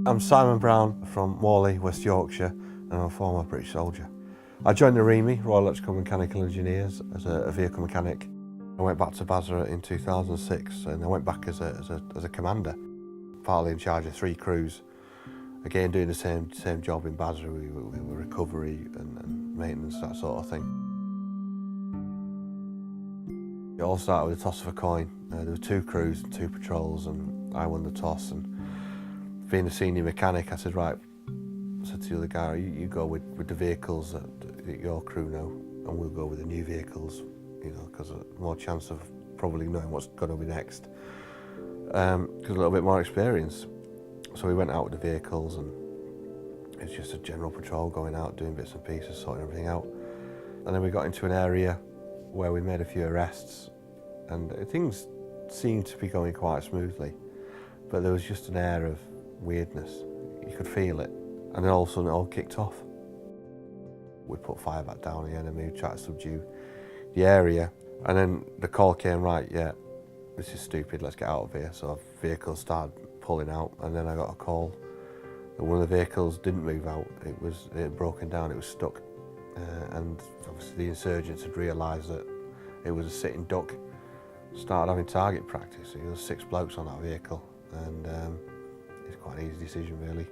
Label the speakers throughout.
Speaker 1: I'm Simon Brown from Morley, West Yorkshire, and I'm a former British soldier. I joined the REME, Royal Electrical Mechanical Engineers, as a vehicle mechanic. I went back to Basra in 2006, and I went back as a commander, partly in charge of 3 crews. Again, doing the same job in Basra. We were recovery and maintenance, that sort of thing. It all started with a toss of a coin. There were 2 crews and 2 patrols, and I won the toss. And being a senior mechanic, I said, right, I said to the other guy, you go with the vehicles that your crew know, and we'll go with the new vehicles, you know, because more chance of probably knowing what's going to be next. Because a little bit more experience. So we went out with the vehicles, and it's just a general patrol, going out, doing bits and pieces, sorting everything out. And then we got into an area where we made a few arrests, and things seemed to be going quite smoothly, but there was just an air of weirdness. You could feel it, and then all of a sudden it all kicked off. We put fire back down on the enemy, tried to subdue the area, and then the call came, right, yeah, this is stupid, let's get out of here. So our vehicles started pulling out, and then I got a call that one of the vehicles didn't move out. It had broken down, it was stuck. And obviously the insurgents had realised that it was a sitting duck. Started having target practice. There was 6 blokes on that vehicle, and it's quite an easy decision really.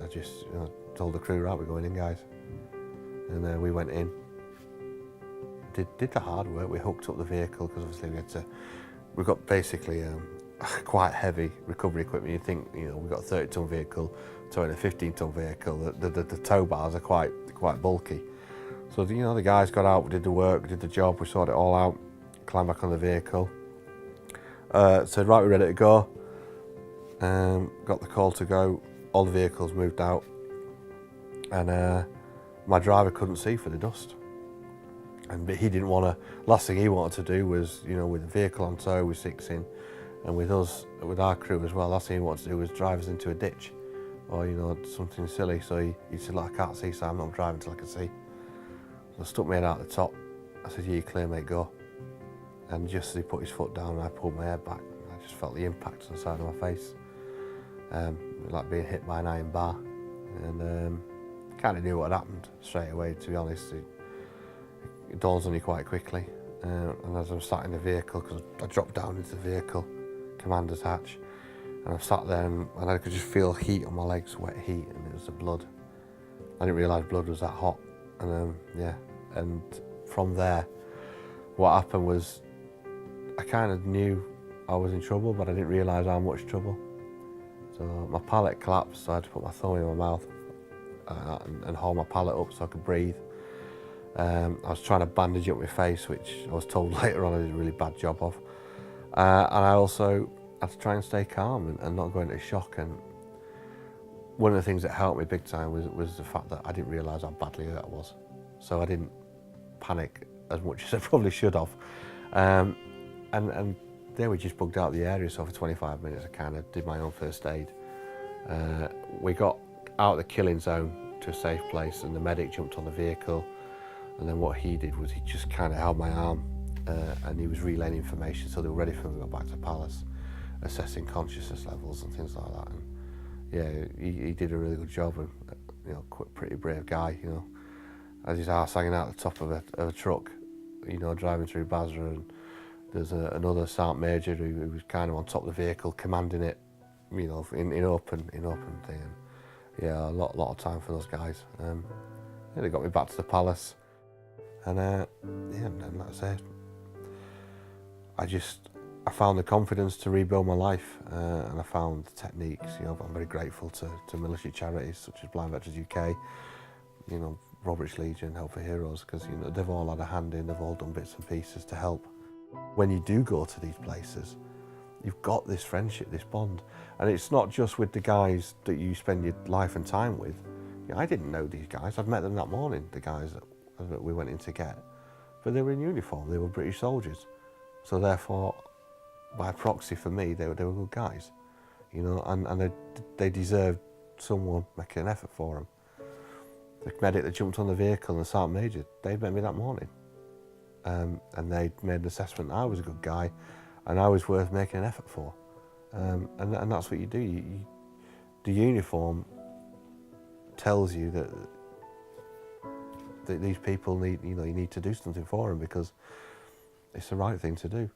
Speaker 1: I just told the crew, right, we're going in, guys. And we went in. Did the hard work. We hooked up the vehicle, because obviously we've got basically quite heavy recovery equipment. You think, we've got a 30-ton vehicle towing a 15-ton vehicle. The tow bars are quite bulky. So the guys got out, we did the work, we did the job, we sorted it all out, climbed back on the vehicle. Said, right, we're ready to go. Got the call to go. All the vehicles moved out, and my driver couldn't see for the dust. But he didn't want to. Last thing he wanted to do was, with the vehicle on tow, with 6 in, and with us, with our crew as well, last thing he wanted to do was drive us into a ditch, or something silly. So he said, look, I can't see, so I'm not driving till I can see. So I stuck my head out the top. I said, yeah, clear, mate, go. And just as he put his foot down, I pulled my head back. I just felt the impact on the side of my face, like being hit by an iron bar. And kind of knew what had happened straight away, to be honest. It dawns on you quite quickly. And as I'm sat in the vehicle, because I dropped down into the vehicle, commander's hatch, and I sat there and I could just feel heat on my legs, wet heat, and it was the blood. I didn't realise blood was that hot. And and from there, what happened was, I kind of knew I was in trouble, but I didn't realise how much trouble. So my palate collapsed, so I had to put my thumb in my mouth and hold my palate up so I could breathe. I was trying to bandage up my face, which I was told later on I did a really bad job of. And I also had to try and stay calm and not go into shock. And one of the things that helped me big time was the fact that I didn't realise how badly hurt I was. So I didn't panic as much as I probably should have. And then we just bugged out the area, so for 25 minutes I kind of did my own first aid. We got out of the killing zone to a safe place, and the medic jumped on the vehicle, and then what he did was he just kind of held my arm, and he was relaying information so they were ready for me to go back to Palace, assessing consciousness levels and things like that. And yeah, he did a really good job, and pretty brave guy, as his arse hanging out the top of a truck, driving through Basra. And there's another sergeant major who was kind of on top of the vehicle, commanding it, in open thing. And yeah, a lot of time for those guys. They got me back to the Palace, and and like I said, I found the confidence to rebuild my life, and I found the techniques. I'm very grateful to military charities such as Blind Veterans UK, Royal British Legion, Help for Heroes, because they've all had a hand in, they've all done bits and pieces to help. When you do go to these places, you've got this friendship, this bond, and it's not just with the guys that you spend your life and time with. I didn't know these guys. I'd met them that morning, the guys that we went in to get, but they were in uniform, they were British soldiers. So therefore, by proxy for me, they were good guys, and they deserved someone making an effort for them. The medic that jumped on the vehicle and the sergeant major, they met me that morning. And they made an assessment that I was a good guy and I was worth making an effort for. And that's what you do. the uniform tells you that these people need, you need to do something for them because it's the right thing to do.